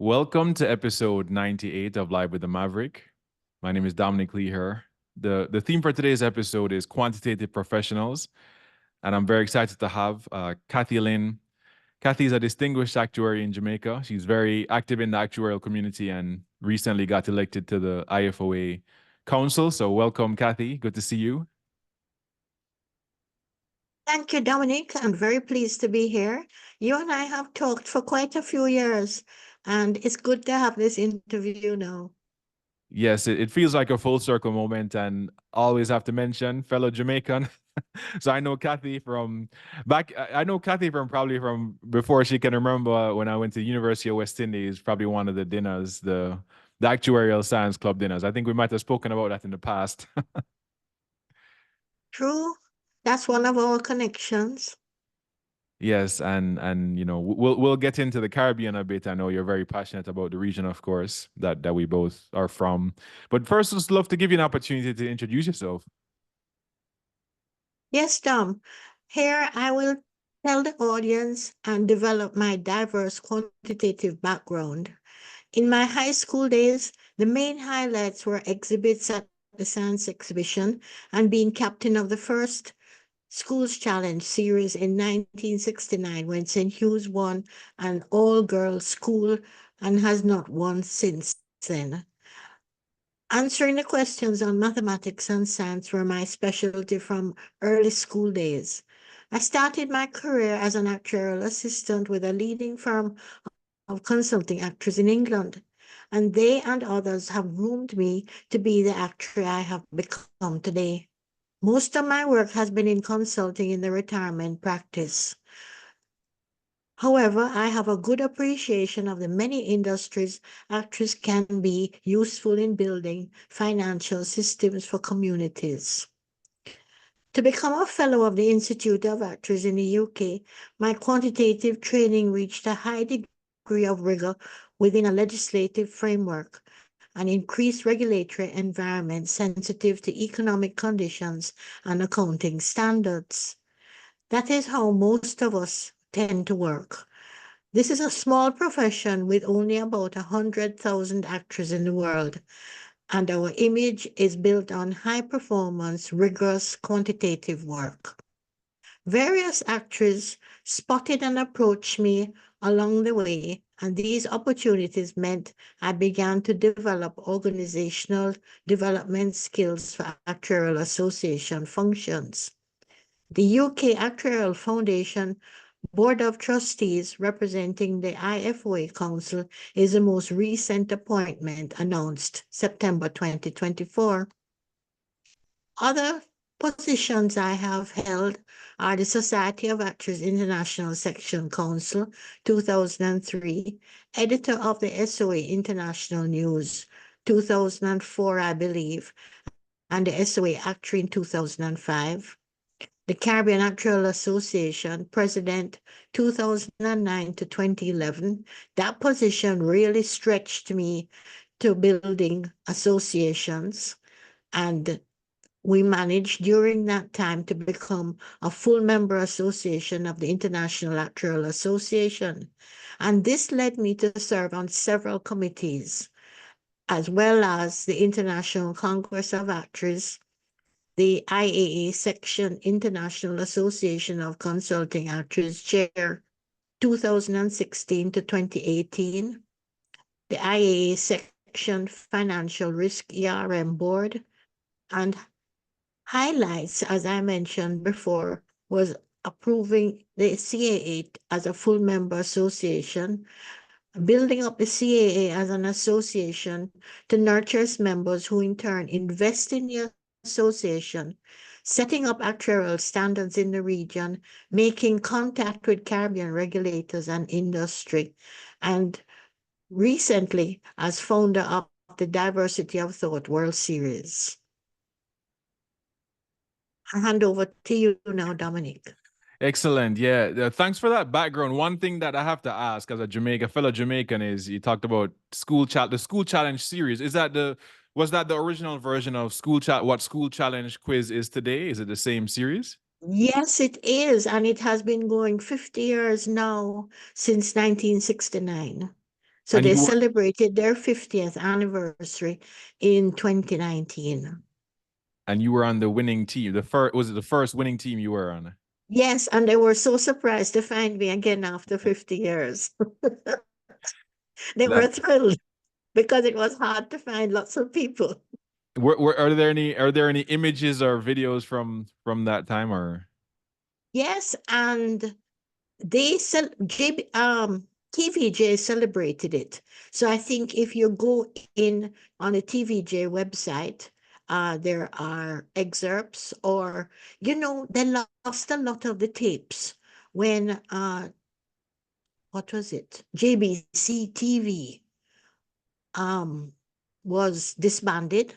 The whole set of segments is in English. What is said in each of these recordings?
Welcome to episode 98 of Live with the Maverick. My name is 𝗟𝗶𝘃𝗲. The theme for today's episode is quantitative professionals, and I'm very excited to have 𝗘𝗽𝗃 Lynn. Kathy is a distinguished actuary in Jamaica. She's very active in the actuarial community and recently got elected to the IFoA Council. So welcome, Kathy. Good to see you. Thank you, Dominic. I'm very pleased to be here. You and I have talked for quite a few years, and it's good to have this interview now. Yes, it feels like a full circle moment, and always have to mention fellow Jamaican. So I know Kathy from back. I know Kathy from probably from before she can remember when I went to the University of West Indies. Probably one of the dinners, the actuarial science club dinners. I think we might have spoken about that in the past. True. That's one of our connections. Yes, and you know we'll get into the Caribbean a bit. I know you're very passionate about the region, of course, that we both are from. But first, just love to give you an opportunity to introduce yourself. Yes, Dom. Here I will tell the audience and develop my diverse quantitative background. In my high school days, the main highlights were exhibits at the science exhibition and being captain of the first Schools Challenge series in 1969 when St. Hugh's won an all-girls school and has not won since then. Answering the questions on mathematics and science were my specialty from early school days. I started my career as an actuarial assistant with a leading firm of consulting actuaries in England, and they and others have groomed me to be the actuary I have become today. Most of my work has been in consulting in the retirement practice. However, I have a good appreciation of the many industries actuaries can be useful in building financial systems for communities. To become a fellow of the Institute of Actuaries in the UK, my quantitative training reached a high degree of rigor within a legislative framework, an increased regulatory environment sensitive to economic conditions and accounting standards. That is how most of us tend to work. This is a small profession with only about 100,000 actors in the world, and our image is built on high-performance, rigorous quantitative work. Various actors spotted and approached me along the way, and these opportunities meant I began to develop organizational development skills for actuarial association functions. The UK Actuarial Foundation Board of Trustees representing the IFoA Council is the most recent appointment announced September 2024. Other positions I have held are the Society of Actuaries International Section Council, 2003, editor of the SOA International News, 2004, I believe, and the SOA Actuary in 2005. The Caribbean Actuarial Association, president 2009 to 2011. That position really stretched me to building associations, and we managed during that time to become a full member association of the International Actuarial Association. And this led me to serve on several committees, as well as the International Congress of Actuaries, the IAA Section International Association of Consulting Actuaries Chair, 2016 to 2018, the IAA Section Financial Risk ERM Board, and highlights, as I mentioned before, was approving the CAA as a full member association, building up the CAA as an association to nurture its members who in turn invest in the association, setting up actuarial standards in the region, making contact with Caribbean regulators and industry, and recently as founder of the Diversity of Thought World Series. I hand over to you now, Dominic. Excellent. Yeah. Thanks for that background. One thing that I have to ask as a fellow Jamaican is you talked about the school challenge series. Was that the original version of what school challenge quiz is today? Is it the same series? Yes, it is. And it has been going 50 years now since 1969. So And they you celebrated their 50th anniversary in 2019. were on the winning team. The first was it the first winning team you were on? Yes, and they were so surprised to find me again after 50 years. They were That thrilled because it was hard to find lots of people. are there any images or videos from that time or? Yes, and they TVJ celebrated it. So I think if you go in on the TVJ website, there are excerpts, or they lost a lot of the tapes when what was it? JBC TV was disbanded,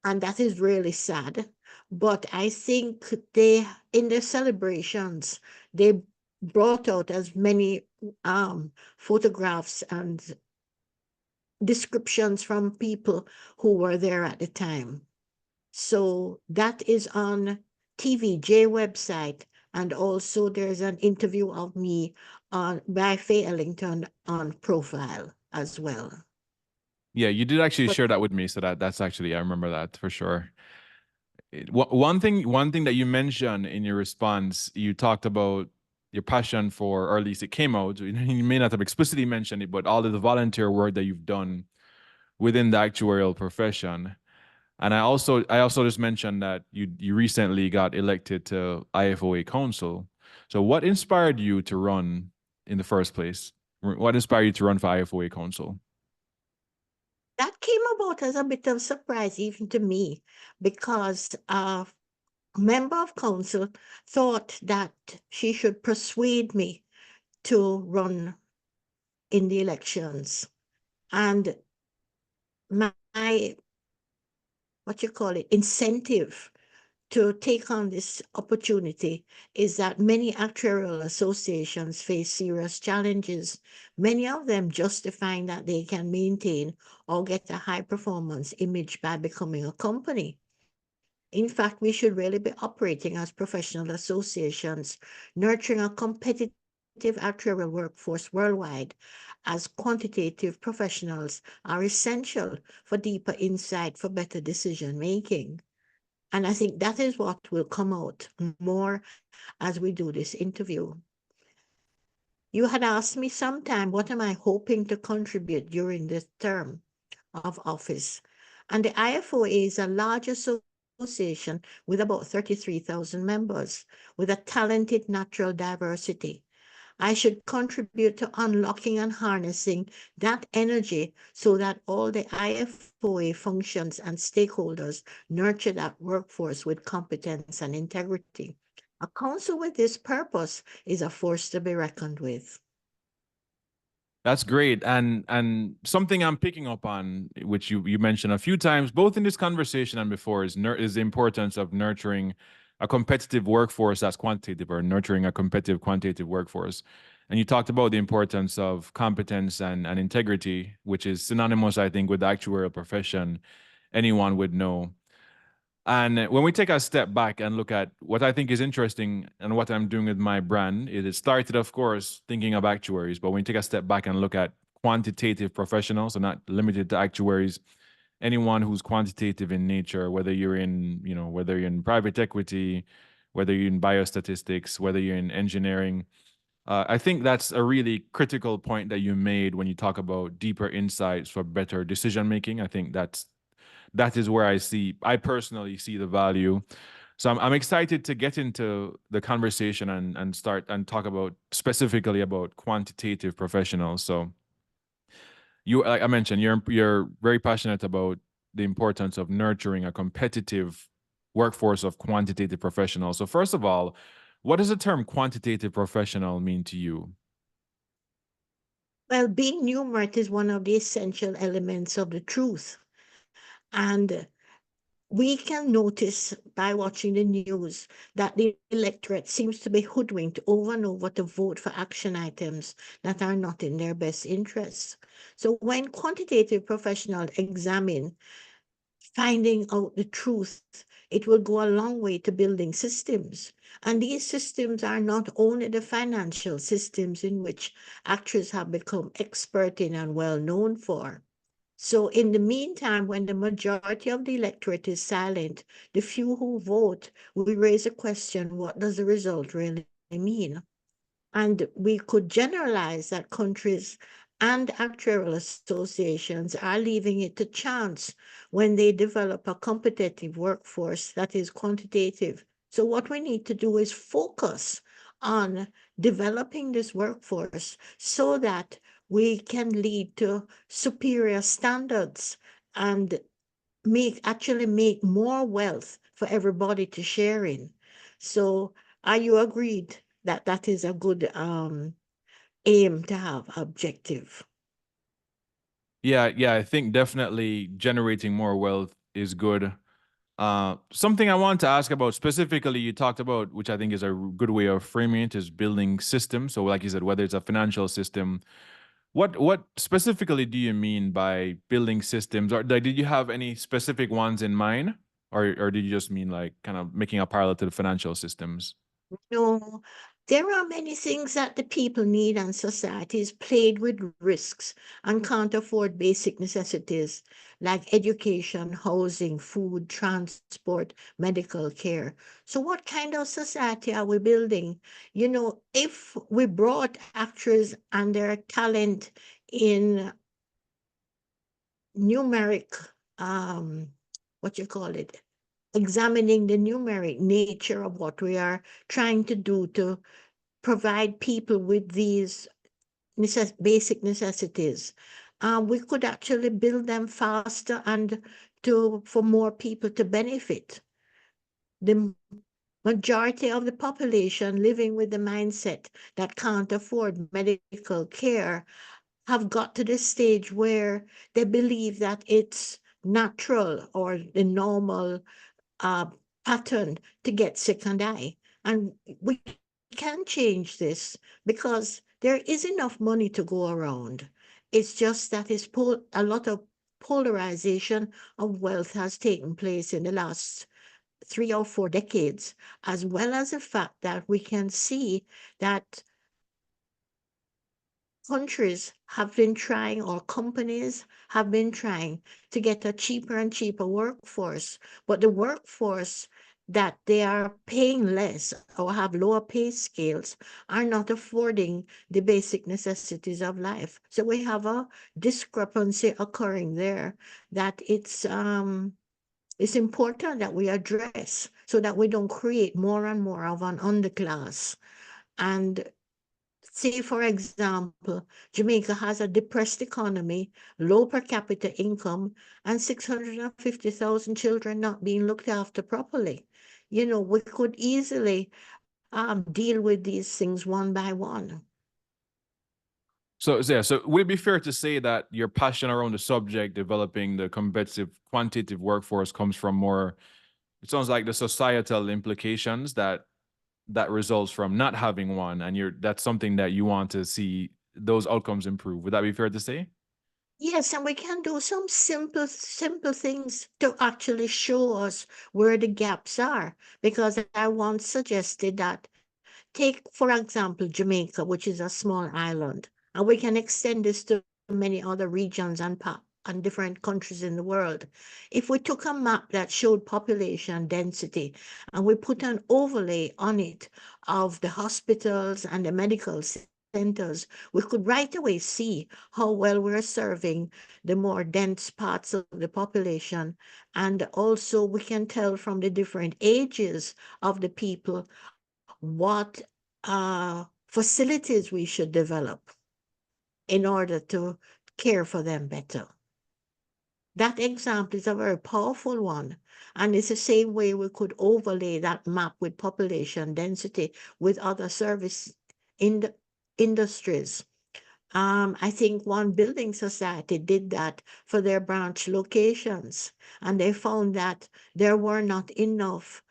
and that is really sad. But I think in their celebrations, they brought out as many photographs and descriptions from people who were there at the time. So that is on TVJ website, and also there's an interview of me by Faye Ellington on profile as well. Yeah, you did actually But share that with me, so that's actually I remember that for sure. One thing that you mentioned in your response, you talked about your passion for, or at least it came out. You may not have explicitly mentioned it, but all of the volunteer work that you've done within the actuarial profession. And I also just mentioned that you recently got elected to IFoA Council. So what inspired you to run in the first place? What inspired you to run for IFoA Council? that came about as a bit of surprise even to me, because a member of council thought that she should persuade me to run in the elections. And my what you call it, incentive to take on this opportunity is that many actuarial associations face serious challenges, many of them justifying that they can maintain or get a high performance image by becoming a company. In fact, we should really be operating as professional associations, nurturing a competitive actuarial workforce worldwide, as quantitative professionals are essential for deeper insight for better decision making. And I think that is what will come out more as we do this interview. You had asked me sometime, what am I hoping to contribute during this term of office? And the IFoA is a large association with about 33,000 members, with a talented natural diversity. I should contribute to unlocking and harnessing that energy so that all the IFoA functions and stakeholders nurture that workforce with competence and integrity. A council with this purpose is a force to be reckoned with. That's great. And something I'm picking up on, which you mentioned a few times, both in this conversation and before, is the importance of nurturing a competitive workforce that's quantitative, or nurturing a competitive quantitative workforce. And you talked about the importance of competence and integrity, which is synonymous, I think, with the actuarial profession. Anyone would know. And when we take a step back and look at what I think is interesting and what I'm doing with my brand, it started, of course, thinking of actuaries. But when we take a step back and look at quantitative professionals, so not limited to actuaries, anyone who's quantitative in nature, whether you're in private equity, whether you're in biostatistics, whether you're in engineering, I think that's a really critical point that you made when you talk about deeper insights for better decision making. I think that is where I personally see the value. So I'm excited to get into the conversation and start and talk about specifically about quantitative professionals. So like I mentioned, you're very passionate about the importance of nurturing a competitive workforce of quantitative professionals. So first of all, what does the term quantitative professional mean to you? Well, being numerate is one of the essential elements of the truth. And we can notice by watching the news that the electorate seems to be hoodwinked over and over to vote for action items that are not in their best interests. So when quantitative professionals examine finding out the truth. It will go a long way to building systems. And these systems are not only the financial systems in which actors have become expert in and well known for. So in the meantime, when the majority of the electorate is silent, the few who vote, we raise a question, what does the result really mean? And we could generalize that countries and actuarial associations are leaving it to chance when they develop a competitive workforce that is quantitative. So what we need to do is focus on developing this workforce so that we can lead to superior standards and actually make more wealth for everybody to share in. So are you agreed that that is a good aim to have, objective? Yeah, I think definitely generating more wealth is good. Something I want to ask about specifically, you talked about, which I think is a good way of framing it, is building systems. So like you said, whether it's a financial system, what specifically do you mean by building systems? Or like, did you have any specific ones in mind? Or did you just mean like kind of making a parallel to the financial systems? No, there are many things that the people need, and society is plagued with risks and can't afford basic necessities like education, housing, food, transport, medical care. So, what kind of society are we building? You know, if we brought actors and their talent in numeric, what you call it, examining the numeric nature of what we are trying to do to provide people with these basic necessities. We could actually build them faster and for more people to benefit. The majority of the population living with the mindset that can't afford medical care have got to the stage where they believe that it's natural or the normal uh, pattern to get sick and die. And we can change this because there is enough money to go around. It's just that a lot of polarization of wealth has taken place in the last 3 or 4 decades, as well as the fact that we can see that countries have been trying, or companies have been trying, to get a cheaper and cheaper workforce. But the workforce that they are paying less or have lower pay scales are not affording the basic necessities of life. So we have a discrepancy occurring there that it's important that we address so that we don't create more and more of an underclass. And say, for example, Jamaica has a depressed economy, low per capita income, and 650,000 children not being looked after properly. You know, we could easily deal with these things one by one. So yeah, so would it be fair to say that your passion around the subject, developing the competitive quantitative workforce, comes from more, it sounds like, the societal implications that results from not having one, and that's something that you want to see those outcomes improve. Would that be fair to say? Yes, and we can do some simple things to actually show us where the gaps are. Because I once suggested that, take, for example, Jamaica, which is a small island, and we can extend this to many other regions and different countries in the world. If we took a map that showed population density and we put an overlay on it of the hospitals and the medical centers, we could right away see how well we're serving the more dense parts of the population. And also we can tell from the different ages of the people what facilities we should develop in order to care for them better. That example is a very powerful one. And it's the same way we could overlay that map with population density with other service industries. I think one building society did that for their branch locations, and they found that there were not enough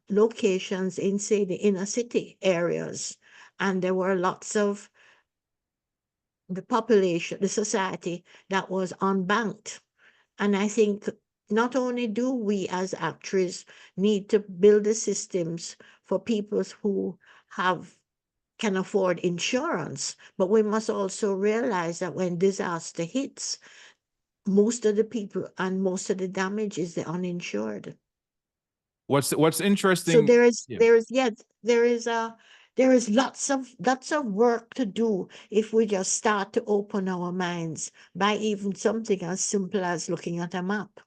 locations in, say, the inner city areas, and there were lots of the population, the society that was unbanked. And I think not only do we as actuaries need to build the systems for people who have can afford insurance, but we must also realize that when disaster hits, most of the people and most of the damage is the uninsured. What's So interesting? Yeah. there is lots of work to do if we just start to open our minds by even something as simple as looking at a map.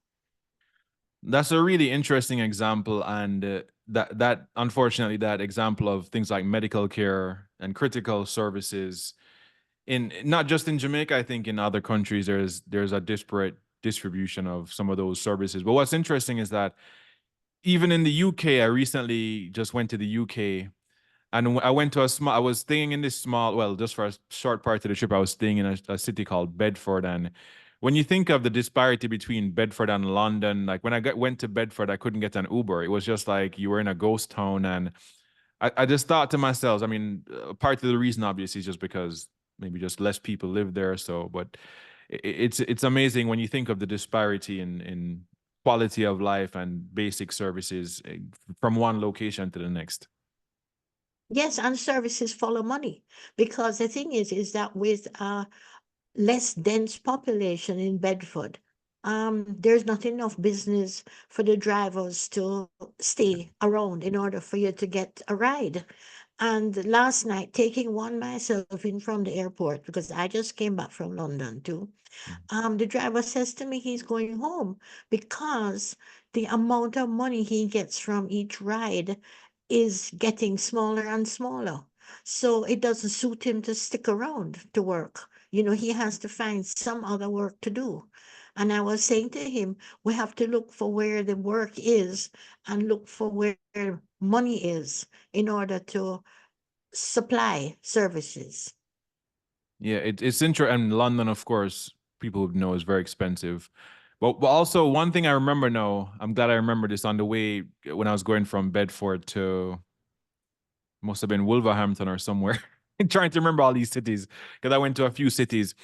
That's a really interesting example, and that unfortunately that example of things like medical care and critical services in not just in Jamaica, I think in other countries there's a disparate distribution of some of those services. But what's interesting is that even in the UK, I recently just went to the UK, and I went to I was staying in this small, well, just for a short part of the trip, I was staying in a city called Bedford. And when you think of the disparity between Bedford and London, like when went to Bedford, I couldn't get an Uber. It was just like you were in a ghost town. And I just thought to myself, I mean, part of the reason obviously is just because maybe just less people live there. So, but it's amazing when you think of the disparity in quality of life and basic services from one location to the next. Yes, and services follow money because the thing is that with less dense population in Bedford, there's not enough business for the drivers to stay around in order for you to get a ride. And last night, taking one myself in from the airport, because I just came back from London too, the driver says to me he's going home because the amount of money he gets from each ride is getting smaller and smaller. So it doesn't suit him to stick around to work. He has to find some other work to do. And I was saying to him, we have to look for where the work is and look for where money is in order to supply services. Yeah, it's interesting. And London, of course, people would know is very expensive. But also one thing I remember now, I'm glad I remember this on the way when I was going from Bedford to must have been Wolverhampton or somewhere. Trying to remember all these cities because I went to a few cities.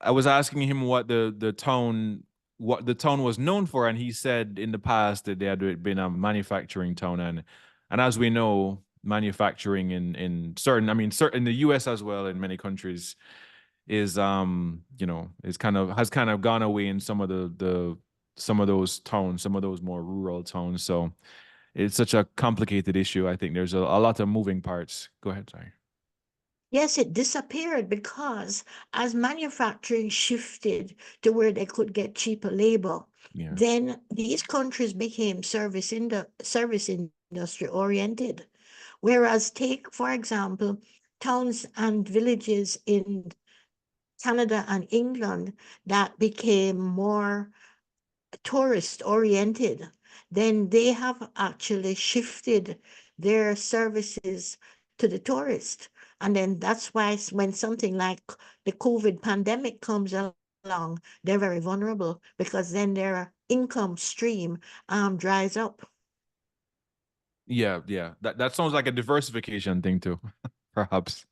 I was asking him what the town was known for, and he said in the past that they had been a manufacturing town, and as we know, manufacturing in certain, I mean, certain in the U.S. as well in many countries is is has kind of gone away in some of the some of those towns, some of those more rural towns. So it's such a complicated issue. I think there's a lot of moving parts. Go ahead, sorry. Yes, it disappeared because as manufacturing shifted to where they could get cheaper labor, Yeah. then these countries became service industry oriented. Whereas take, for example, towns and villages in Canada and England that became more tourist oriented, then they have actually shifted their services to the tourist. And then that's why when something like the COVID pandemic comes along, they're very vulnerable because then their income stream dries up. Yeah, yeah. That sounds like a diversification thing too, perhaps.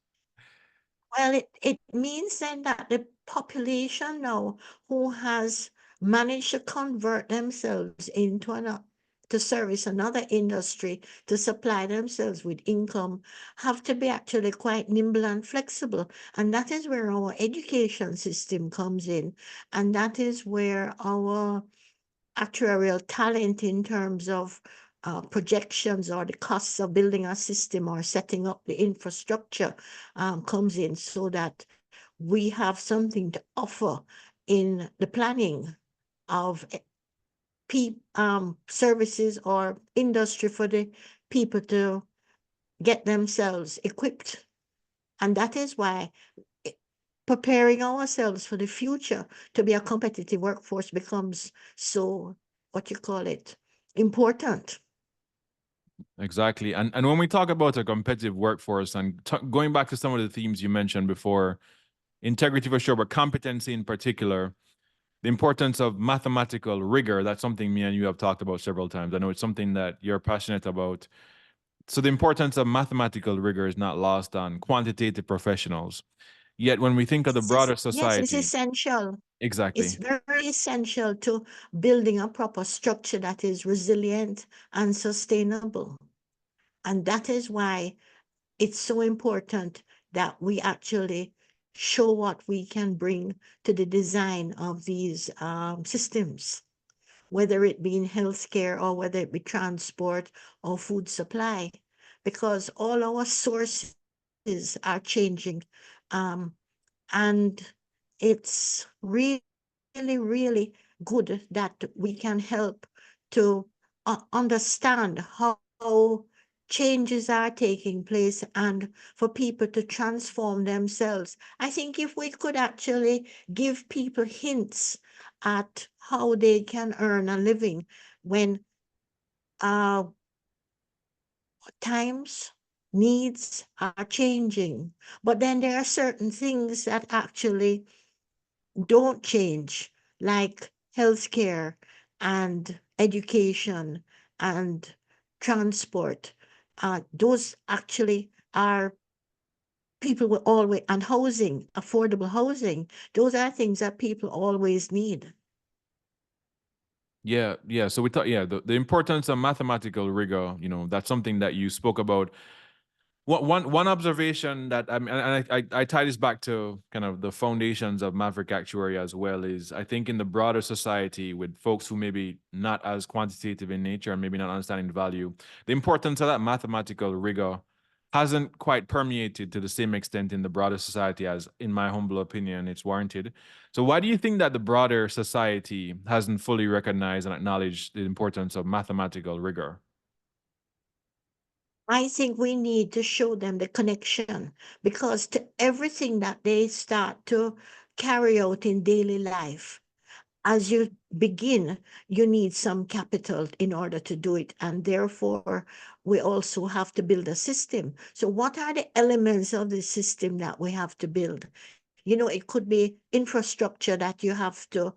Well, it means then that the population now who has managed to convert themselves into to service another industry to supply themselves with income have to be actually quite nimble and flexible. And that is where our education system comes in. And that is where our actuarial talent in terms of projections or the costs of building a system or setting up the infrastructure comes in so that we have something to offer in the planning of services or industry for the people to get themselves equipped. And that is why preparing ourselves for the future to be a competitive workforce becomes so, what you call it, important. Exactly. And when we talk about a competitive workforce and going back to some of the themes you mentioned before, integrity for sure, but competency in particular, the importance of mathematical rigor, that's something me and you have talked about several times. I know it's something that you're passionate about. So the importance of mathematical rigor is not lost on quantitative professionals. Yet when we think of the broader Yes, it's society, essential. It's exactly. very essential to building a proper structure that is resilient and sustainable. And that is why it's so important that we actually show what we can bring to the design of these systems, whether it be in healthcare or whether it be transport or food supply, because all our sources are changing. And it's really, really good that we can help to understand how changes are taking place and for people to transform themselves. I think if we could actually give people hints at how they can earn a living when uh, times, needs are changing. But then there are certain things that actually don't change, like healthcare and education and transport. Those actually are people will always, and housing, affordable housing. Those are things that people always need. Yeah, yeah. So we thought, yeah, the importance of mathematical rigor, you know, that's something that you spoke about. One observation that and I tie this back to kind of the foundations of Maverick actuary as well is I think in the broader society with folks who maybe not as quantitative in nature and maybe not understanding the value, the importance of that mathematical rigor hasn't quite permeated to the same extent in the broader society as, in my humble opinion, it's warranted. So why do you think that the broader society hasn't fully recognized and acknowledged the importance of mathematical rigor? I think we need to show them the connection because to everything that they start to carry out in daily life, as you begin, you need some capital in order to do it. And therefore, we also have to build a system. So what are the elements of the system that we have to build? You know, it could be infrastructure that you have to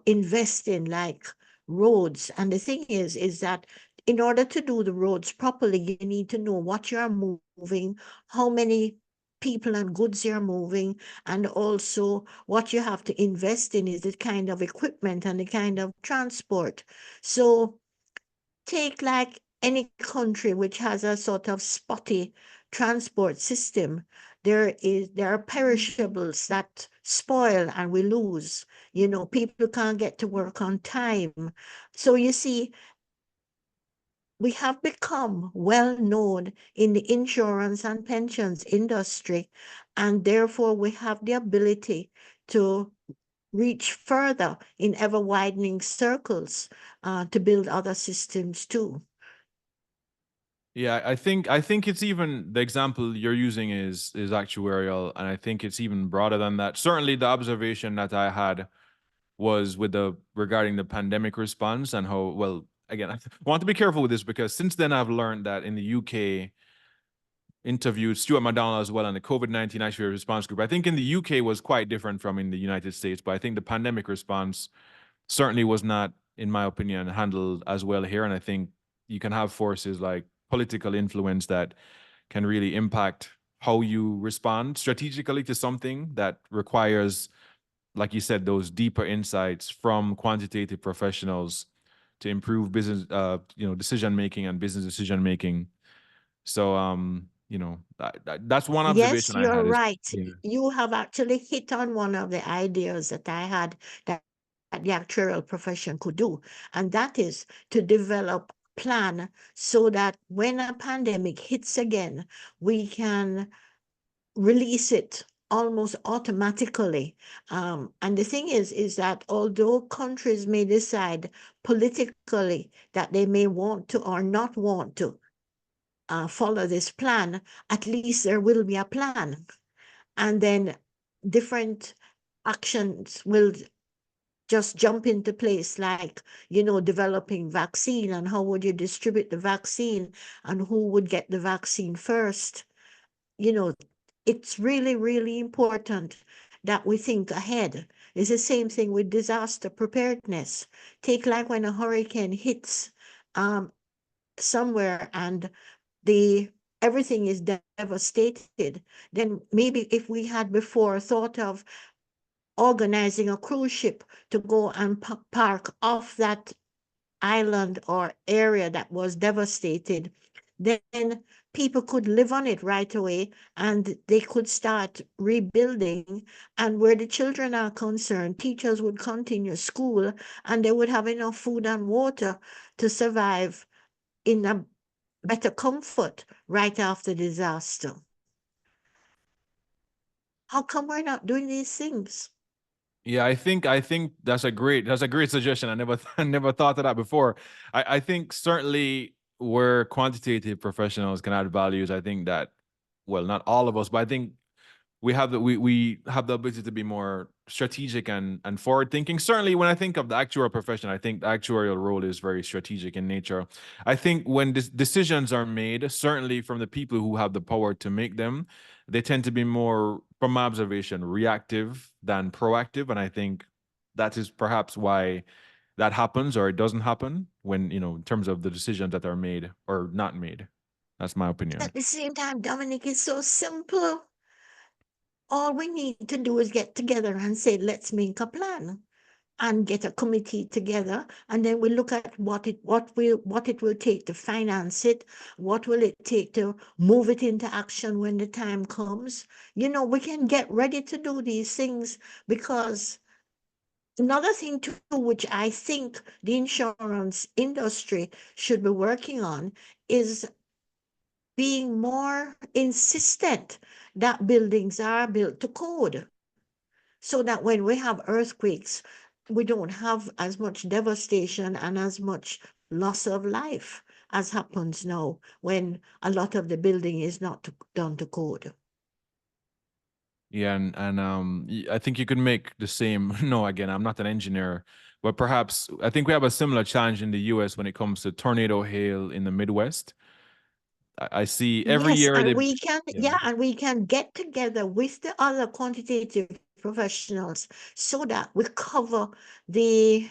invest in, like roads. And the thing is that in order to do the roads properly, you need to know what you're moving, how many people and goods you're moving, and also what you have to invest in is the kind of equipment and the kind of transport. So take like any country which has a sort of spotty transport system. There are perishables that spoil and we lose. You know, people can't get to work on time. So you see, we have become well known in the insurance and pensions industry, and therefore we have the ability to reach further in ever widening circles to build other systems too. Yeah, I think it's even the example you're using is actuarial, and I think it's even broader than that. Certainly, the observation that I had was with the regarding the pandemic response and how well. Again, I want to be careful with this because since then I've learned that in the UK, interviewed Stuart McDonald as well on the COVID-19 actuarial response group. I think in the UK was quite different from in the United States, but I think the pandemic response certainly was not, in my opinion, handled as well here. And I think you can have forces like political influence that can really impact how you respond strategically to something that requires, like you said, those deeper insights from quantitative professionals to improve business, decision making and business decision making. So, that's one Yes, observation I you're had is, right. yeah. You have actually hit on one of the ideas that I had that the actuarial profession could do, and that is to develop plan so that when a pandemic hits again, we can release it almost automatically. And the thing is that although countries may decide politically that they may want to or not want to follow this plan, at least there will be a plan. And then different actions will just jump into place, like, you know, developing vaccine and how would you distribute the vaccine and who would get the vaccine first. You know, it's really, really important that we think ahead. It's the same thing with disaster preparedness. Take like when a hurricane hits somewhere and the everything is devastated, then maybe if we had before thought of organizing a cruise ship to go and park off that island or area that was devastated, then people could live on it right away and they could start rebuilding. And where the children are concerned, teachers would continue school and they would have enough food and water to survive in a better comfort right after disaster. How come we're not doing these things? Yeah, I think that's a great suggestion. I never I never thought of that before. I think certainly where quantitative professionals can add values, I think that, well, not all of us, but I think we have the ability to be more strategic and forward thinking. Certainly when I think of the actuarial profession, I think the actuarial role is very strategic in nature. I think when decisions are made, certainly from the people who have the power to make them, they tend to be more, from my observation, reactive than proactive. And I think that is perhaps why that happens or it doesn't happen when, in terms of the decisions that are made or not made. That's my opinion. At the same time, Dominic, it's so simple. All we need to do is get together and say, let's make a plan and get a committee together, and then we look at what it will take to finance it, what will it take to move it into action when the time comes. We can get ready to do these things, because another thing too, which I think the insurance industry should be working on, is being more insistent that buildings are built to code, so that when we have earthquakes, we don't have as much devastation and as much loss of life as happens now when a lot of the building is not done to code. Yeah, and I think you could make the same. No, again, I'm not an engineer, but perhaps I think we have a similar challenge in the U.S. when it comes to tornado hail in the Midwest. I see every Yes, year and they, we can, yeah, yeah, and we can get together with the other quantitative professionals so that we cover the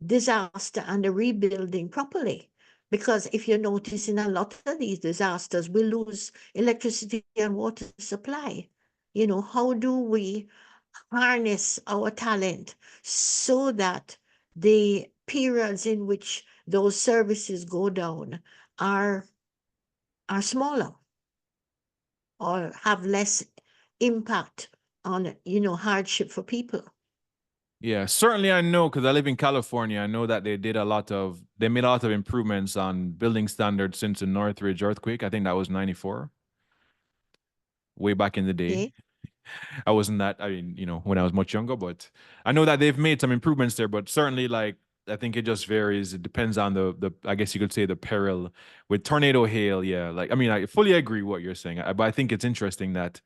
disaster and the rebuilding properly. Because if you notice, in a lot of these disasters, we lose electricity and water supply. How do we harness our talent so that the periods in which those services go down are smaller or have less impact on hardship for people? yeah. Certainly, I know because I live in California. I know that they made a lot of improvements on building standards since the Northridge earthquake. I think that was '94, way back in the day. Okay. I wasn't that, I mean, when I was much younger, but I know that they've made some improvements there, but certainly like I think it just varies. It depends on the I guess you could say the peril with tornado hail. Yeah. Like, I mean, I fully agree what you're saying, but I think it's interesting that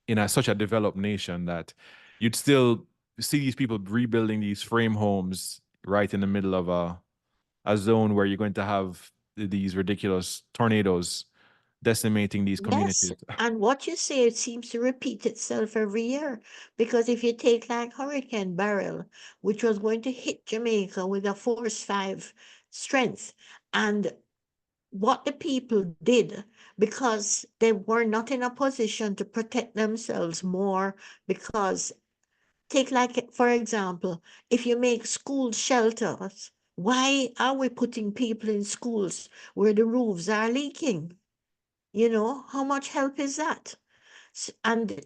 in such a developed nation that you'd still see these people rebuilding these frame homes right in the middle of a zone where you're going to have these ridiculous tornadoes decimating these Yes, communities. and what you say, it seems to repeat itself every year. Because if you take like Hurricane Beryl, which was going to hit Jamaica with a force 5 strength, and what the people did, because they were not in a position to protect themselves more, because take like, for example, if you make school shelters, why are we putting people in schools where the roofs are leaking? How much help is that? And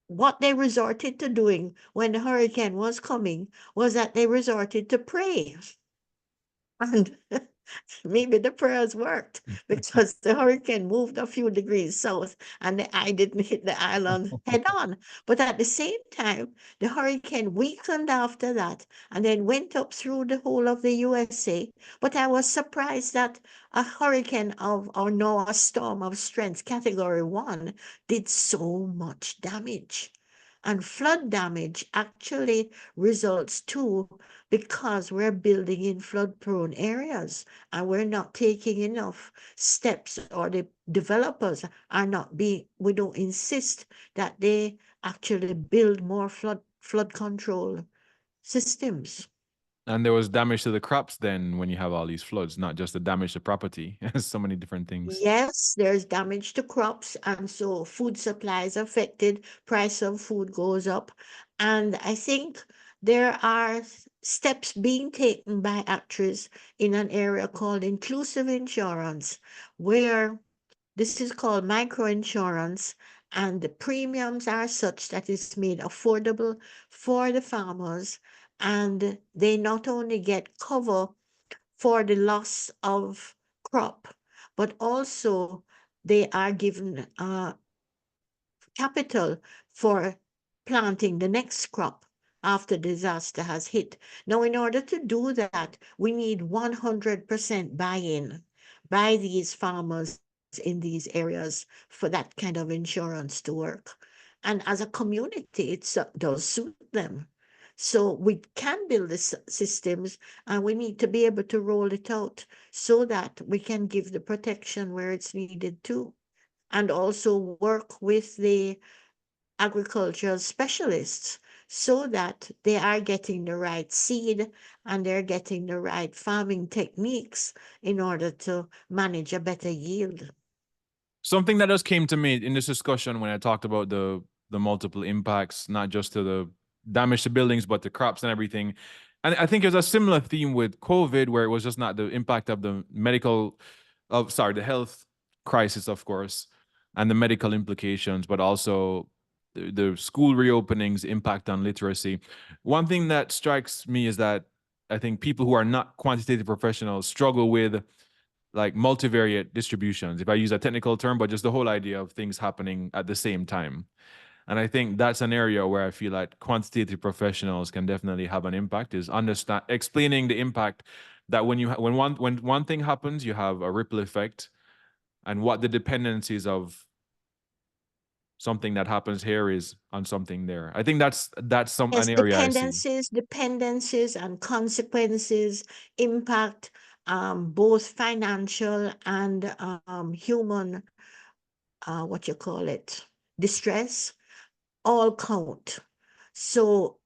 what they resorted to doing when the hurricane was coming was that they resorted to pray. And maybe the prayers worked, because the hurricane moved a few degrees south and the eye didn't hit the island head on. But at the same time, the hurricane weakened after that and then went up through the whole of the USA. But I was surprised that a hurricane or no, a storm of strength, category 1, did so much damage. And flood damage actually results too, because we're building in flood prone areas and we're not taking enough steps, or the developers are not we don't insist that they actually build more flood control systems. And there was damage to the crops then when you have all these floods, not just the damage to property. So many different things. Yes, there's damage to crops, and so food supply is affected, price of food goes up. And I think there are steps being taken by actuaries in an area called inclusive insurance, where this is called microinsurance, and the premiums are such that it's made affordable for the farmers, and they not only get cover for the loss of crop, but also they are given capital for planting the next crop after disaster has hit. Now, in order to do that, we need 100% buy-in by these farmers in these areas for that kind of insurance to work. And as a community, it does suit them. So we can build the systems, and we need to be able to roll it out so that we can give the protection where it's needed too, and also work with the agricultural specialists so that they are getting the right seed and they're getting the right farming techniques in order to manage a better yield. Something that just came to me in this discussion when I talked about the multiple impacts, not just to the damage to buildings, but to crops and everything. And I think there's a similar theme with COVID, where it was just not the impact of the the health crisis, of course, and the medical implications, but also the school reopenings impact on literacy. One thing that strikes me is that I think people who are not quantitative professionals struggle with like multivariate distributions, if I use a technical term, but just the whole idea of things happening at the same time. And I think that's an area where I feel like quantitative professionals can definitely have an impact, is explaining the impact that when when one thing happens, you have a ripple effect, and what the dependencies of something that happens here is on something there. I think that's Yes, an area I see. dependencies and consequences impact both financial and human, what you call it, distress, all count. So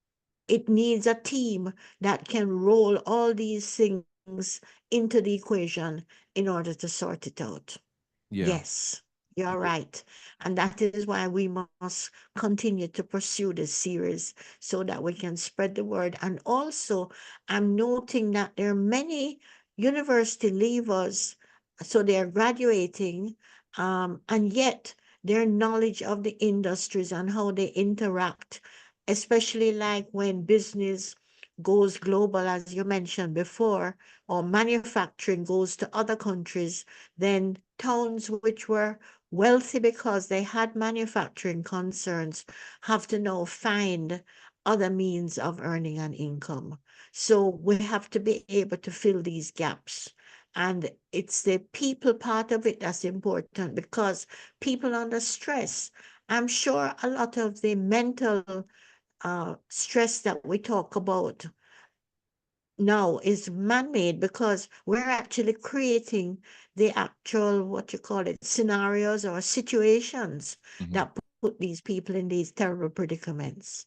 it needs a team that can roll all these things into the equation in order to sort it out. Yeah. Yes, you're right. And that is why we must continue to pursue this series so that we can spread the word. And also, I'm noting that there are many university leavers, so they're graduating, and yet their knowledge of the industries and how they interact, especially like when business goes global, as you mentioned before, or manufacturing goes to other countries, then towns which were wealthy because they had manufacturing concerns have to now find other means of earning an income. So we have to be able to fill these gaps. And it's the people part of it that's important, because people under stress, I'm sure a lot of the mental stress that we talk about now is man-made, because we're actually creating the actual, what you call it, scenarios or situations Mhm. that put these people in these terrible predicaments.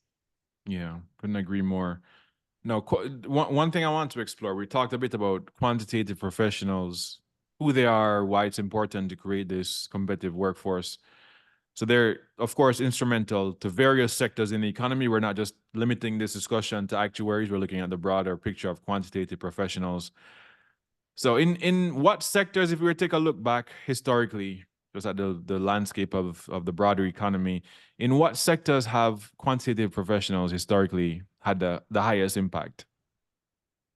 Yeah, couldn't agree more. No, one thing I want to explore, we talked a bit about quantitative professionals, who they are, why it's important to create this competitive workforce. So they're, of course, instrumental to various sectors in the economy. We're not just limiting this discussion to actuaries. We're looking at the broader picture of quantitative professionals. So in what sectors, if we were to take a look back historically, just at the landscape of the broader economy, in what sectors have quantitative professionals historically had the highest impact?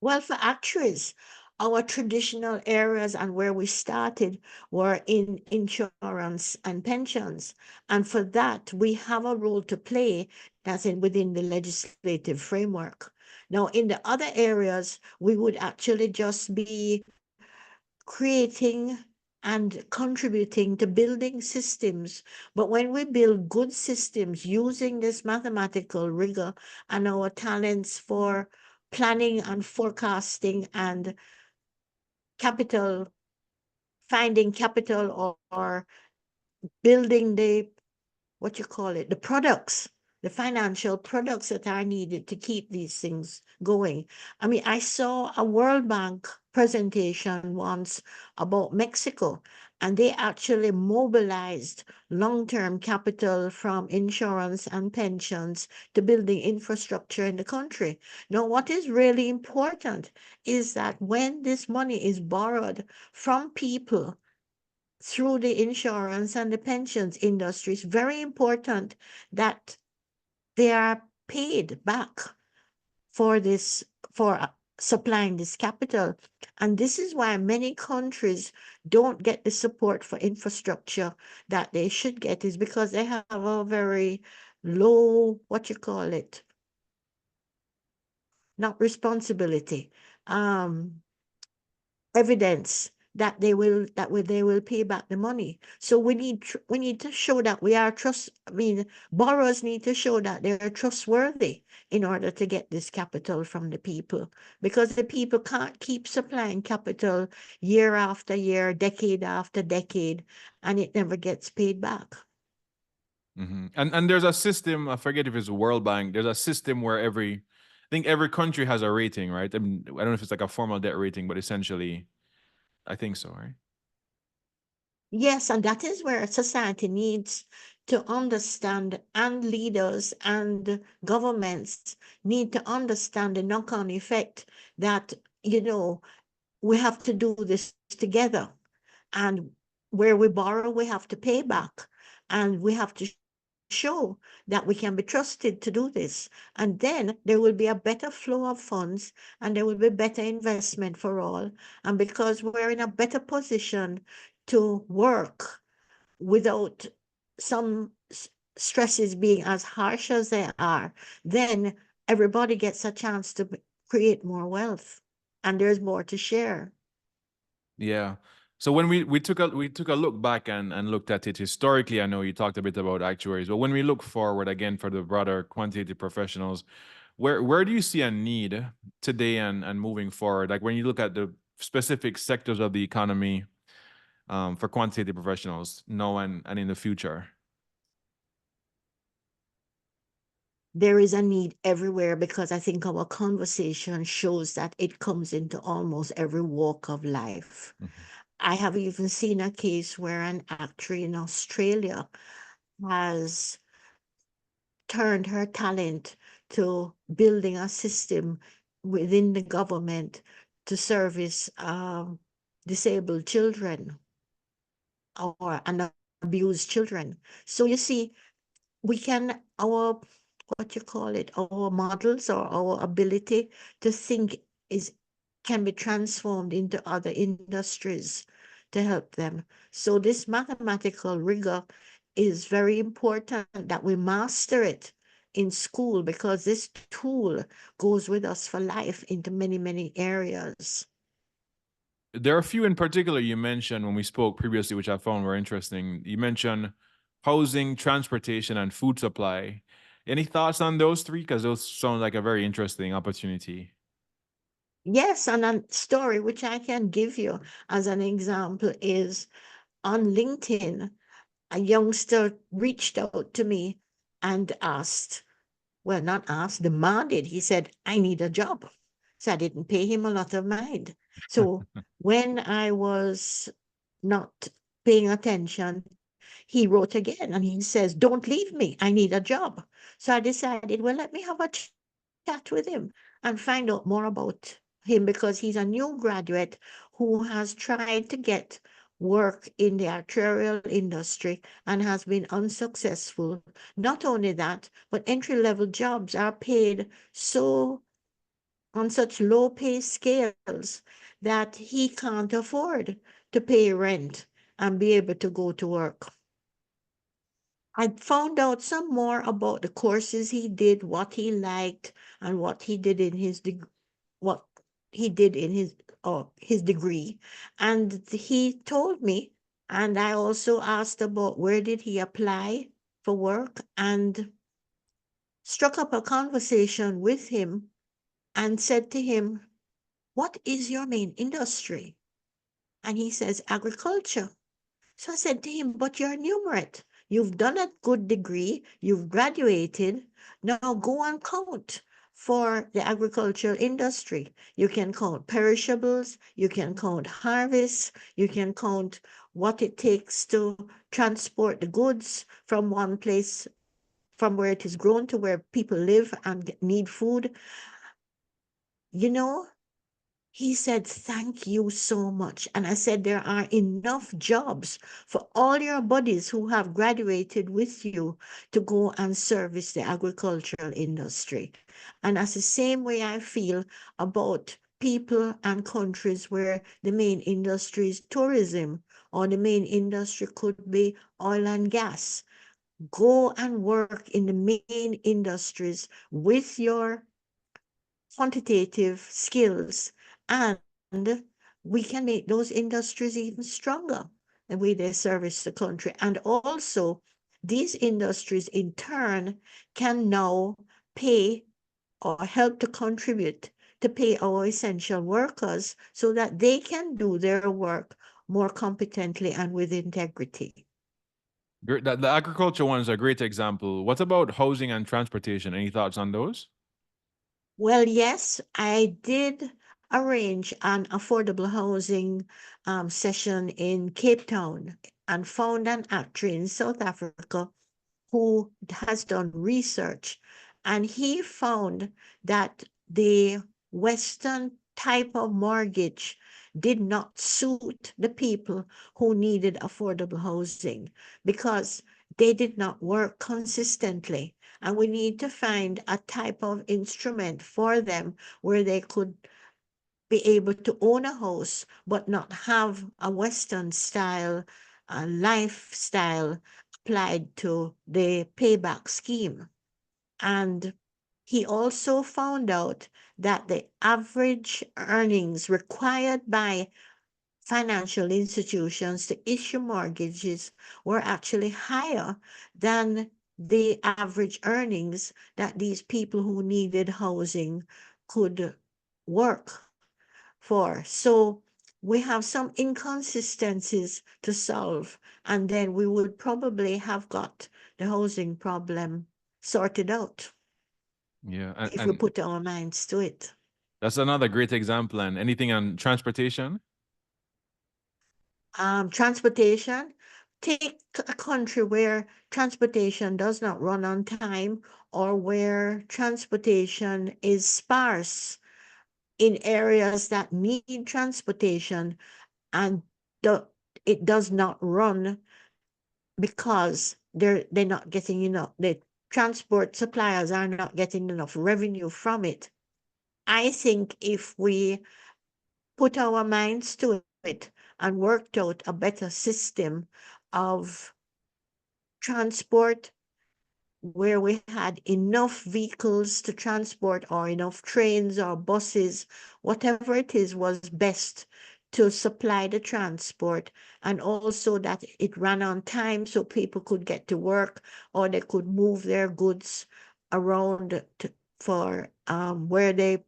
Well, for actuaries, our traditional areas and where we started were in insurance and pensions. And for that, we have a role to play that's within the legislative framework. Now, in the other areas, we would actually just be creating and contributing to building systems. But when we build good systems using this mathematical rigor and our talents for planning and forecasting and capital, finding capital, or building the, what you call it, the products, the financial products that are needed to keep these things going. I mean, I saw a World Bank presentation once about Mexico, and they actually mobilized long-term capital from insurance and pensions to building infrastructure in the country. Now, what is really important is that when this money is borrowed from people through the insurance and the pensions industry, it's very important that they are paid back for this, for supplying this capital. And this is why many countries don't get the support for infrastructure that they should get, is because they have a very low, what you call it, not responsibility, evidence that they will pay back the money. So we need to show that we are borrowers need to show that they are trustworthy in order to get this capital from the people, because the people can't keep supplying capital year after year, decade after decade, and it never gets paid back. And there's a system, I forget if it's World Bank, there's a system where I think every country has a rating, right? I mean, I don't know if it's like a formal debt rating, but essentially, I think so, right? Yes, and that is where society needs to understand, and leaders and governments need to understand the knock-on effect that, we have to do this together. And where we borrow, we have to pay back. And we have to show that we can be trusted to do this. And then there will be a better flow of funds, and there will be better investment for all. And because we're in a better position to work without some stresses being as harsh as they are, then everybody gets a chance to create more wealth, and there's more to share. Yeah. So when we took a look back and looked at it historically, I know you talked a bit about actuaries, but when we look forward again for the broader quantitative professionals, where do you see a need today and moving forward? Like when you look at the specific sectors of the economy for quantitative professionals now and in the future? There is a need everywhere, because I think our conversation shows that it comes into almost every walk of life. I have even seen a case where an actuary in Australia has turned her talent to building a system within the government to service disabled children or abused children. So you see, we can, our, what you call it, our models or our ability to think can be transformed into other industries to help them. So this mathematical rigor is very important that we master it in school, because this tool goes with us for life into many, many areas. There are a few in particular you mentioned when we spoke previously, which I found were interesting. You mentioned housing, transportation, and food supply. Any thoughts on those three? Because those sound like a very interesting opportunity. Yes, and a story which I can give you as an example is on LinkedIn, a youngster reached out to me and asked, well, not asked, demanded. He said, I need a job. So I didn't pay him a lot of mind. So when I was not paying attention, he wrote again and he says, don't leave me. I need a job. So I decided, well, let me have a chat with him and find out more about him, because he's a new graduate who has tried to get work in the actuarial industry and has been unsuccessful. Not only that, but entry-level jobs are paid on such low pay scales that he can't afford to pay rent and be able to go to work. I found out some more about the courses he did, what he liked, and what he did in his his degree. And he told me, and I also asked about where did he apply for work, and struck up a conversation with him and said to him, what is your main industry? And he says, agriculture. So I said to him, but you're numerate. You've done a good degree, you've graduated, now go and count for the agricultural industry. You can count perishables, you can count harvests, you can count what it takes to transport the goods from one place, from where it is grown to where people live and need food. You know, he said, thank you so much. And I said, there are enough jobs for all your buddies who have graduated with you to go and service the agricultural industry. And that's the same way I feel about people and countries where the main industry is tourism, or the main industry could be oil and gas. Go and work in the main industries with your quantitative skills, and we can make those industries even stronger the way they service the country. And also, these industries in turn can now pay or help to contribute to pay our essential workers so that they can do their work more competently and with integrity. The agriculture one is a great example. What about housing and transportation? Any thoughts on those? Well, yes, I did arrange an affordable housing session in Cape Town and found an actor in South Africa who has done research. And he found that the Western type of mortgage did not suit the people who needed affordable housing because they did not work consistently. And we need to find a type of instrument for them where they could be able to own a house but not have a Western style lifestyle applied to the payback scheme. And he also found out that the average earnings required by financial institutions to issue mortgages were actually higher than the average earnings that these people who needed housing could work for. So we have some inconsistencies to solve, and then we would probably have got the housing problem sorted out. Yeah, if we put our minds to it. That's another great example. And anything on transportation? Transportation, take a country where transportation does not run on time or where transportation is sparse in areas that need transportation, and it does not run because they're not getting enough, the transport suppliers are not getting enough revenue from it. I think if we put our minds to it and worked out a better system of transport where we had enough vehicles to transport, or enough trains or buses, whatever it is was best to supply the transport, and also that it ran on time so people could get to work or they could move their goods around for where they,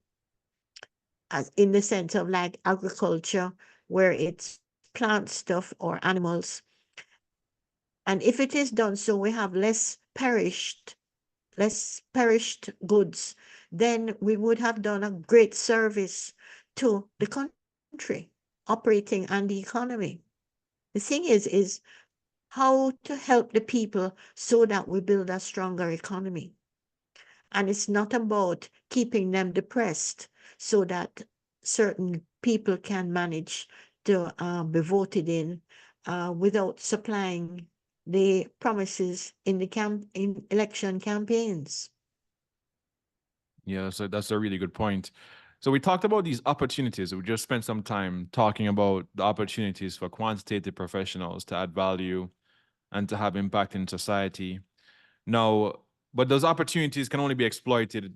as in the sense of like agriculture, where it's plant stuff or animals. And if it is done so we have less perished goods, then we would have done a great service to the country operating and the economy. The thing is how to help the people so that we build a stronger economy. And it's not about keeping them depressed so that certain people can manage to be voted in without supplying the promises in the in election campaigns. Yeah, so that's a really good point. So we talked about these opportunities. We just spent some time talking about the opportunities for quantitative professionals to add value and to have impact in society. Now, but those opportunities can only be exploited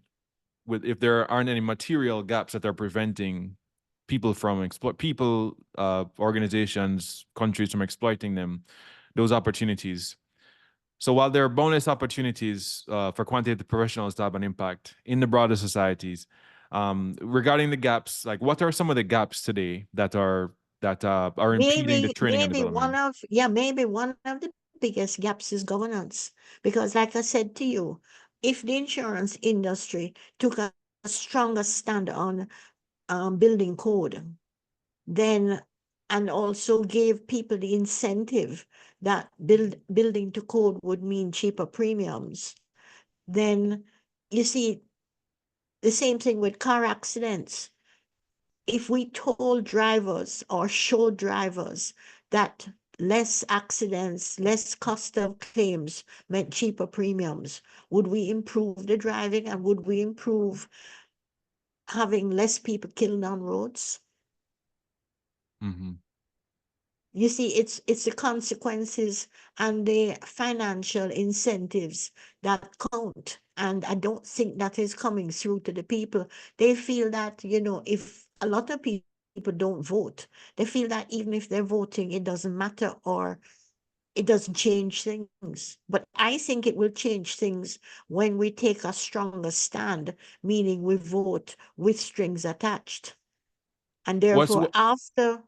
if there aren't any material gaps that are preventing people from organizations, countries from exploiting those opportunities. So while there are bonus opportunities for quantitative professionals to have an impact in the broader societies, regarding the gaps, like what are some of the gaps today that are impeding the training and Maybe development? one of the biggest gaps is governance. Because like I said to you, if the insurance industry took a stronger stand on building code, then and also gave people the incentive that building to code would mean cheaper premiums, then you see the same thing with car accidents. If we told drivers or showed drivers that less accidents, less cost of claims meant cheaper premiums, would we improve the driving and would we improve having less people killed on roads? Mm-hmm. You see, it's the consequences and the financial incentives that count. And I don't think that is coming through to the people. They feel that, if a lot of people don't vote, they feel that even if they're voting, it doesn't matter or it doesn't change things. But I think it will change things when we take a stronger stand, meaning we vote with strings attached. And What's therefore, what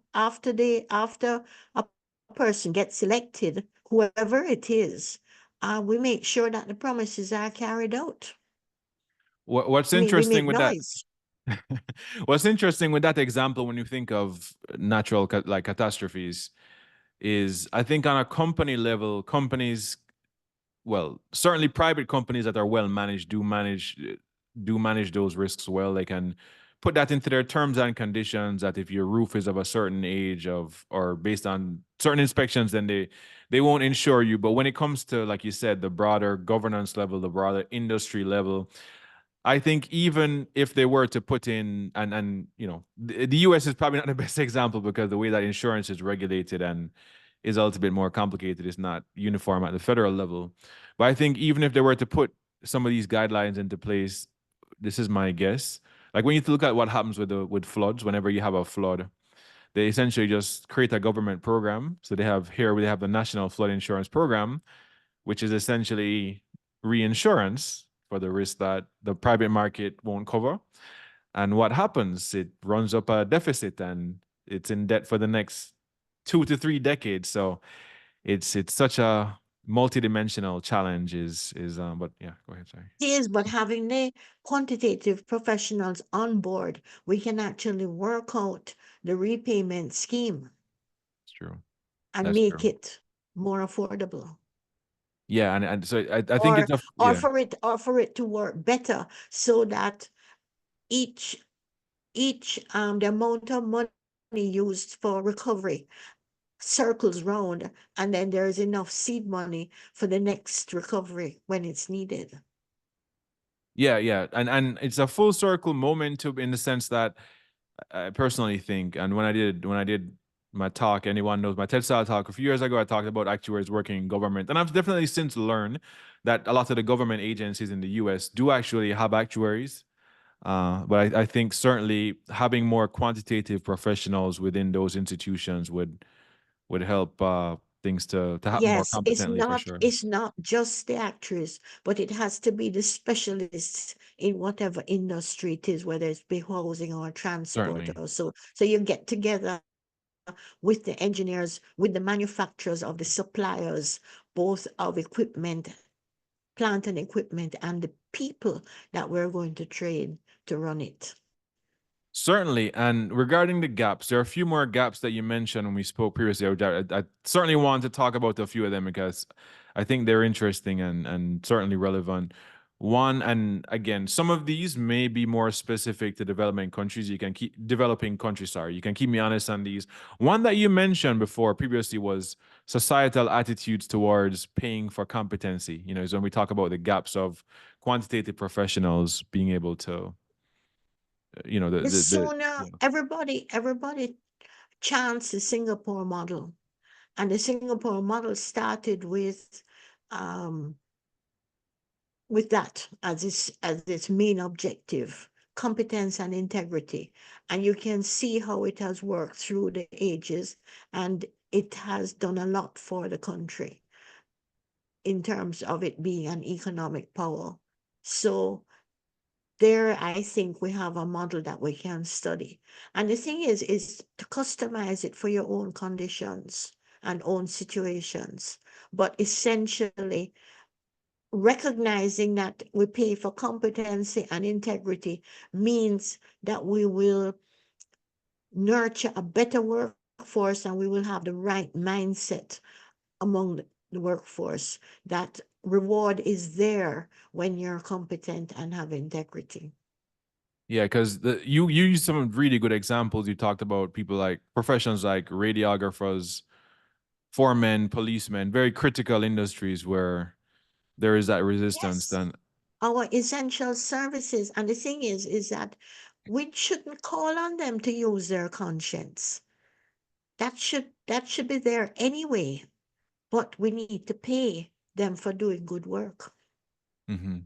after a person gets elected, whoever it is, we make sure that the promises are carried out. what's I mean, we interesting make with that? noise. What's interesting with that example when you think of natural like catastrophes is I think on a company level, companies, well, certainly private companies that are well managed do manage those risks well. They can put that into their terms and conditions that if your roof is of a certain age of or based on certain inspections, then they won't insure you. But when it comes to, like you said, the broader governance level, the broader industry level, I think even if they were to put in and the US is probably not the best example because the way that insurance is regulated and is a little bit more complicated, it's not uniform at the federal level. But I think even if they were to put some of these guidelines into place, this is my guess. Like when you look at what happens with floods, whenever you have a flood, they essentially just create a government program. So they have the National Flood Insurance Program, which is essentially reinsurance for the risk that the private market won't cover. And what happens? It runs up a deficit and it's in debt for the next 2 to 3 decades. So it's such a multidimensional challenge but yeah, go ahead, sorry. It is, but having the quantitative professionals on board, we can actually work out the repayment scheme It's true. and That's make true. it more affordable. Yeah, and so I think Or it's a or yeah. for it to work better so that each the amount of money used for recovery circles round, and then there's enough seed money for the next recovery when it's needed. Yeah, and it's a full circle momentum in the sense that I personally think, and when I did my talk, anyone knows my TED style talk a few years ago, I talked about actuaries working in government, and I've definitely since learned that a lot of the government agencies in the U.S. do actually have actuaries. But I think certainly having more quantitative professionals within those institutions would help things to happen more Yes, competently for sure. it's not just the actors, but it has to be the specialists in whatever industry it is, whether it's be housing or transport Certainly. or so. So you get together with the engineers, with the manufacturers of the suppliers, both of equipment, plant and equipment, and the people that we're going to train to run it. Certainly. And regarding the gaps, there are a few more gaps that you mentioned when we spoke previously. I certainly want to talk about a few of them because I think they're interesting and certainly relevant. One, and again, some of these may be more specific to developing countries. You can keep developing countries, sorry. You can keep me honest on these. One that you mentioned before previously was societal attitudes towards paying for competency. Is when we talk about the gaps of quantitative professionals being able to The the sooner yeah. everybody chants the Singapore model, and the Singapore model started um, with that as its main objective, competence and integrity. And you can see how it has worked through the ages, and it has done a lot for the country in terms of it being an economic power. So there, I think we have a model that we can study. And the thing is to customize it for your own conditions and own situations. But essentially, recognizing that we pay for competency and integrity means that we will nurture a better workforce and we will have the right mindset among the workforce, that reward is there when you're competent and have integrity. Yeah, because you used some really good examples. You talked about people like professions like radiographers, foremen, policemen, very critical industries where there is that resistance. Yes, Then, our essential services. And the thing is that we shouldn't call on them to use their conscience. That should be there anyway. But we need to pay them for doing good work. mhm.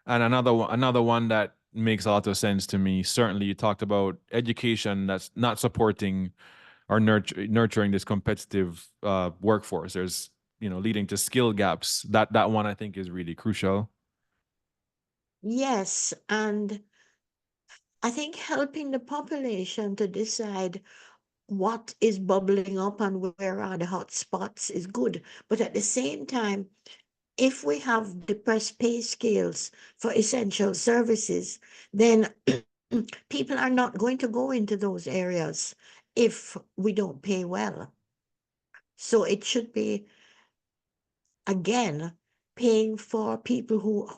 And another one that makes a lot of sense to me. Certainly, you talked about education that's not supporting or nurturing this competitive workforce. There's leading to skill gaps. That one I think is really crucial. Yes, and I think helping the population to decide what is bubbling up and where are the hot spots is good. But at the same time, if we have depressed pay scales for essential services, then people are not going to go into those areas if we don't pay well. So it should be, again, paying for people who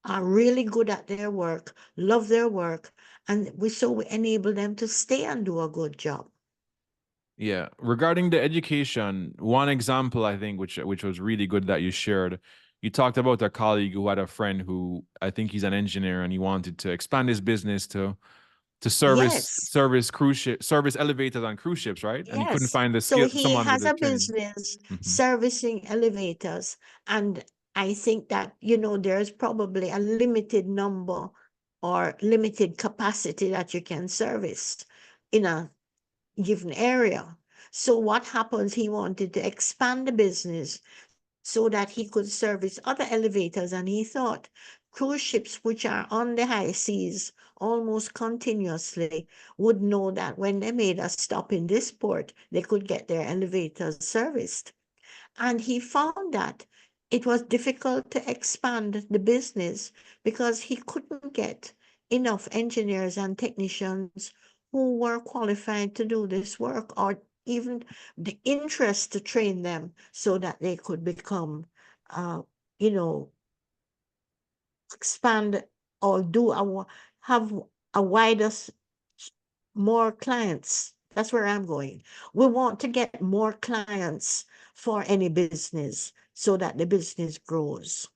are really good at their work, love their work, and we enable them to stay and do a good job. Yeah. Regarding the education, one example I think which was really good that you shared, you talked about a colleague who had a friend who I think he's an engineer and he wanted to expand his business to Yes, service elevators on cruise ships, right? And he couldn't yes. find the So skill he someone with has the a training. business Hmm. servicing elevators, and I think that, there's probably a limited number or limited capacity that you can service in a given area. So what happens, he wanted to expand the business so that he could service other elevators, and he thought cruise ships, which are on the high seas almost continuously, would know that when they made a stop in this port, they could get their elevators serviced. And he found that it was difficult to expand the business because he couldn't get enough engineers and technicians who were qualified to do this work, or even the interest to train them so that they could become, uh, you know, expand or have a more clients. That's where I'm going. We want to get more clients for any business so that the business grows.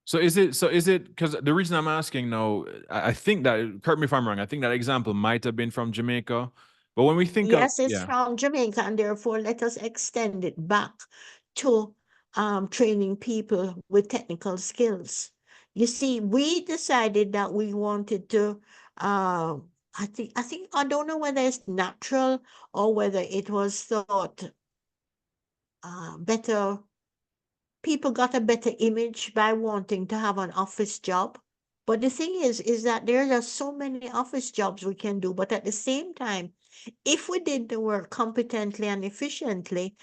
So is it because the reason I'm asking now, I think that, correct me if I'm wrong, I think that example might have been from Jamaica. But when we think of, Yes, it's yeah. from Jamaica, and therefore let us extend it back to training people with technical skills. You see, we decided that we wanted to. Uh, I think I don't know whether it's natural or whether it was thought better. People got a better image by wanting to have an office job. But the thing is that there are so many office jobs we can do. But at the same time, if we did the work competently and efficiently,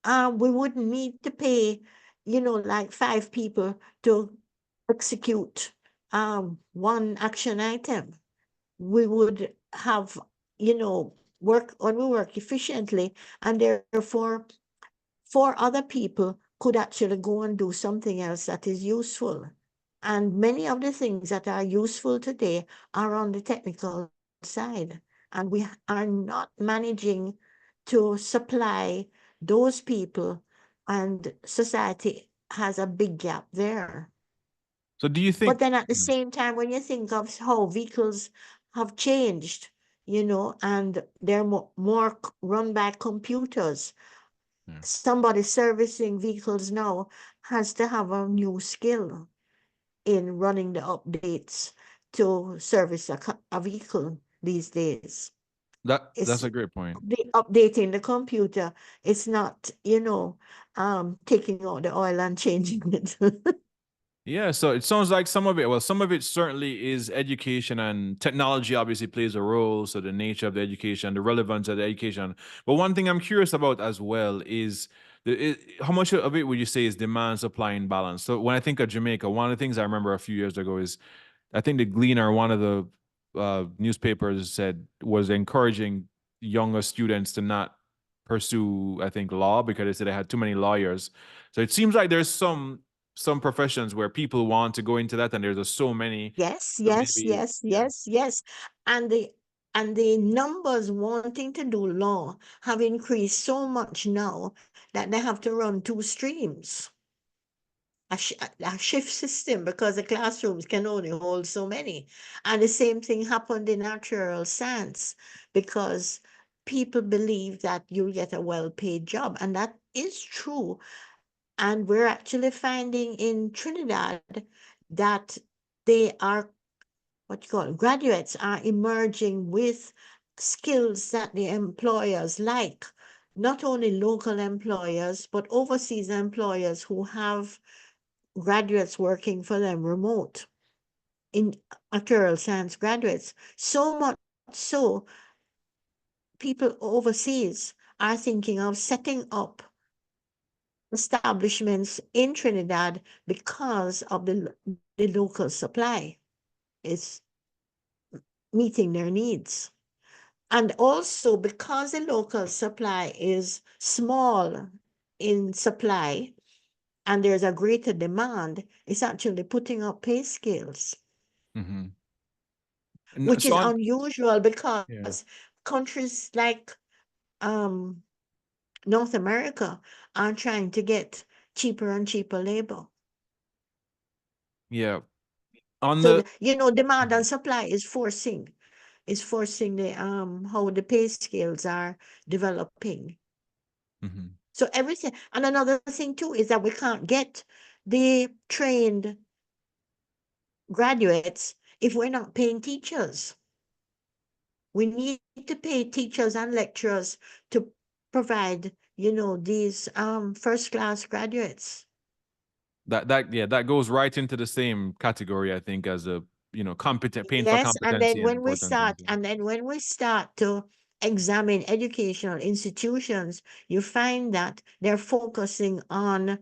we wouldn't need to pay, like 5 people to execute one action item. We would have, work when we work efficiently, and therefore 4 other people could actually go and do something else that is useful. And many of the things that are useful today are on the technical side. And we are not managing to supply those people, and society has a big gap there. So do you But think? then at the same time, when you think of how vehicles have changed, and they're more run by computers, Yeah. somebody servicing vehicles now has to have a new skill in running the updates to service a vehicle these days. That's It's a great point. updating the computer. It's not, taking out the oil and changing it. Yeah, so it sounds like some of it, well, some of it certainly is education, and technology obviously plays a role. So the nature of the education, the relevance of the education. But one thing I'm curious about as well is how much of it would you say is demand, supply, and balance? So when I think of Jamaica, one of the things I remember a few years ago is I think the Gleaner, one of the newspapers, said was encouraging younger students to not pursue, I think, law because they said they had too many lawyers. So it seems like there's some professions where people want to go into that, and there's just so many. Yes, So yes, maybe, yes, yeah. yes, yes. And the numbers wanting to do law have increased so much now that they have to run two streams. A shift system because the classrooms can only hold so many. And the same thing happened in actuarial science because people believe that you'll get a well-paid job. And that is true. And we're actually finding in Trinidad that they are what you call graduates are emerging with skills that the employers like, not only local employers, but overseas employers who have graduates working for them remote in actuarial science graduates. So much so, people overseas are thinking of setting up establishments in Trinidad because of the local supply is meeting their needs. And also because the local supply is small in supply and there's a greater demand, it's actually putting up pay scales, Mm-hmm. which So is on, unusual yeah, because countries like um, North America are trying to get cheaper and cheaper labor. yeah, on So the. demand and supply is forcing the how the pay scales are developing. Mhm. So everything, and another thing too is that we can't get the trained graduates if we're not paying teachers. We need to pay teachers and lecturers to provide, these first class graduates. That goes right into the same category, I think, as a competent paying for Yes, and competency then and when we important things. start, and then when we start to examine educational institutions, you find that they're focusing on,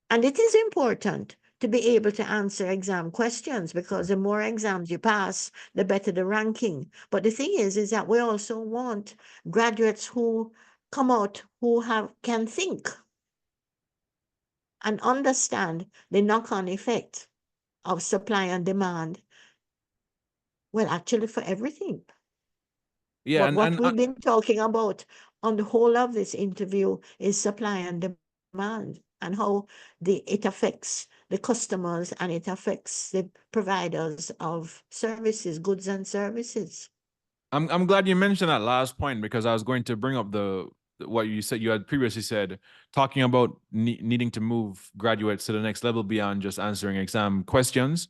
and it is important to be able to answer exam questions because the more exams you pass, the better the ranking. But the thing is that we also want graduates who come out who can think and understand the knock-on effect of supply and demand. Well, actually, for everything. Yeah, But and what and we've been talking about on the whole of this interview is supply and demand and how it affects the customers and it affects the providers of services, goods and services. I'm glad you mentioned that last point because I was going to bring up what you said you had previously said, talking about needing to move graduates to the next level beyond just answering exam questions.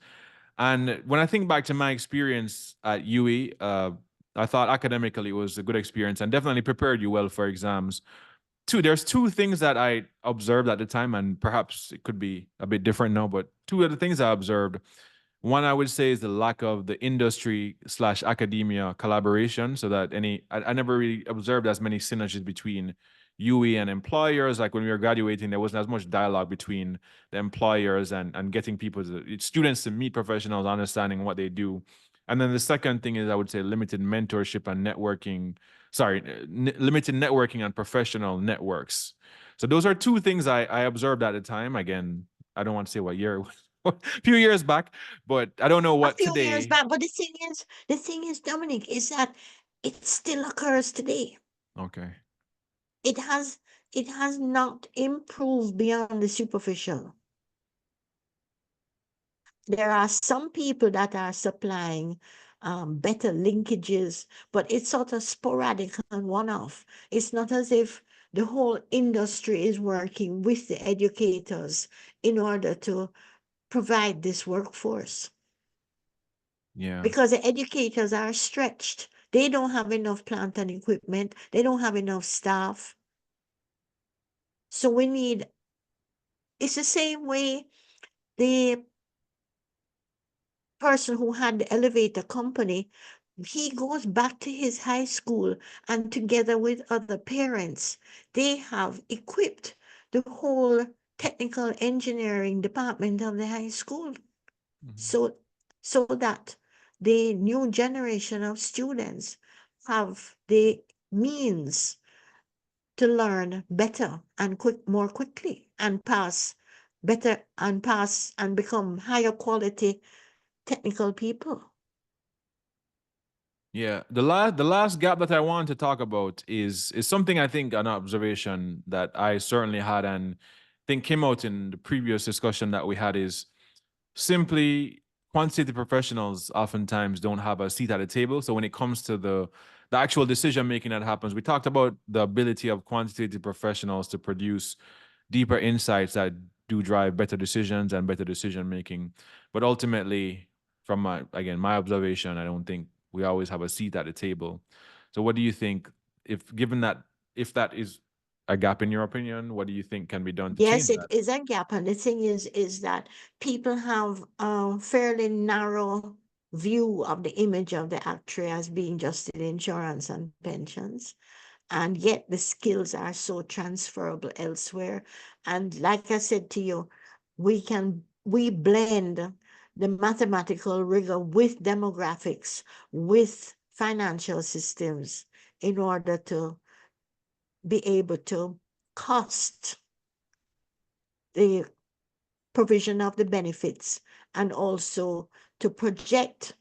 And when I think back to my experience at UE, I thought academically it was a good experience and definitely prepared you well for exams. There's two things that I observed at the time, and perhaps it could be a bit different now, but two of the things I observed. One I would say is the lack of the industry slash academia collaboration, so that I never really observed as many synergies between UE and employers. Like when we were graduating, there wasn't as much dialogue between the employers and getting students to meet professionals, understanding what they do. And then the second thing is I would say limited mentorship and networking. Sorry, limited networking and professional networks. So those are two things I observed at the time. Again, I don't want to say what year it was, a few years back, but I don't know A what few years today. back, but the thing is, Dominic, is that it still occurs today. Okay. It has not improved beyond the superficial. There are some people that are supplying better linkages, but it's sort of sporadic and one-off. It's not as if the whole industry is working with the educators in order to provide this workforce Yeah. because the educators are stretched. They don't have enough plant and equipment. They don't have enough staff. So it's the same way the person who had the elevator company, he goes back to his high school, and together with other parents, they have equipped the whole technical engineering department of the high school. So, so that the new generation of students have the means to learn better and more quickly, and pass and become higher quality technical people. Yeah, the last gap that I want to talk about is something, I think, an observation that I certainly had and think came out in the previous discussion that we had, is simply quantitative professionals oftentimes don't have a seat at the table. So when it comes to the actual decision making that happens, we talked about the ability of quantitative professionals to produce deeper insights that do drive better decisions and better decision making. But ultimately, from my observation, I don't think we always have a seat at the table. So what do you think, if that is a gap in your opinion, what do you think can be done to Yes, change it that? is a gap. And the thing is that people have a fairly narrow view of the image of the actuary as being just in insurance and pensions. And yet the skills are so transferable elsewhere. And like I said to you, we blend the mathematical rigor with demographics, with financial systems, in order to be able to cost the provision of the benefits, and also to project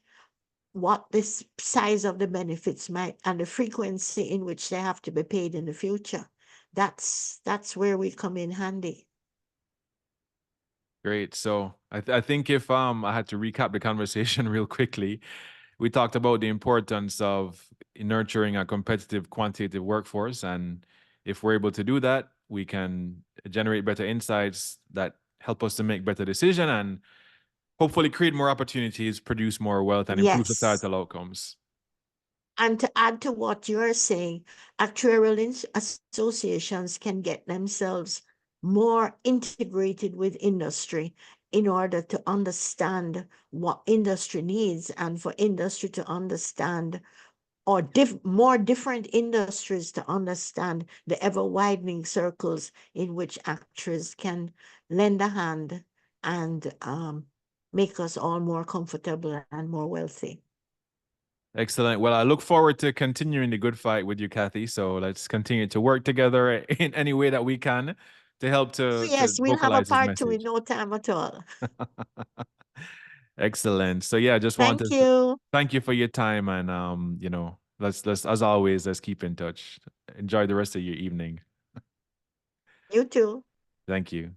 what this size of the benefits might, and the frequency in which they have to be paid in the future. That's where we come in handy. Great. So I think if I had to recap the conversation real quickly, we talked about the importance of nurturing a competitive quantitative workforce, and if we're able to do that, we can generate better insights that help us to make better decisions and hopefully create more opportunities, produce more wealth, and improve Yes. societal outcomes. And to add to what you're saying, actuarial associations can get themselves more integrated with industry in order to understand what industry needs, and for industry to understand, or more different industries to understand the ever widening circles in which actuaries can lend a hand, and make us all more comfortable and more wealthy. Excellent. Well, I look forward to continuing the good fight with you, Kathy. So let's continue to work together in any way that we can to help Oh, to yes, we'll have a vocalize this part two in message. no time at all. Excellent. So yeah, just want Thank to you. thank you for your time, and let's as always, let's keep in touch. Enjoy the rest of your evening. You too. Thank you.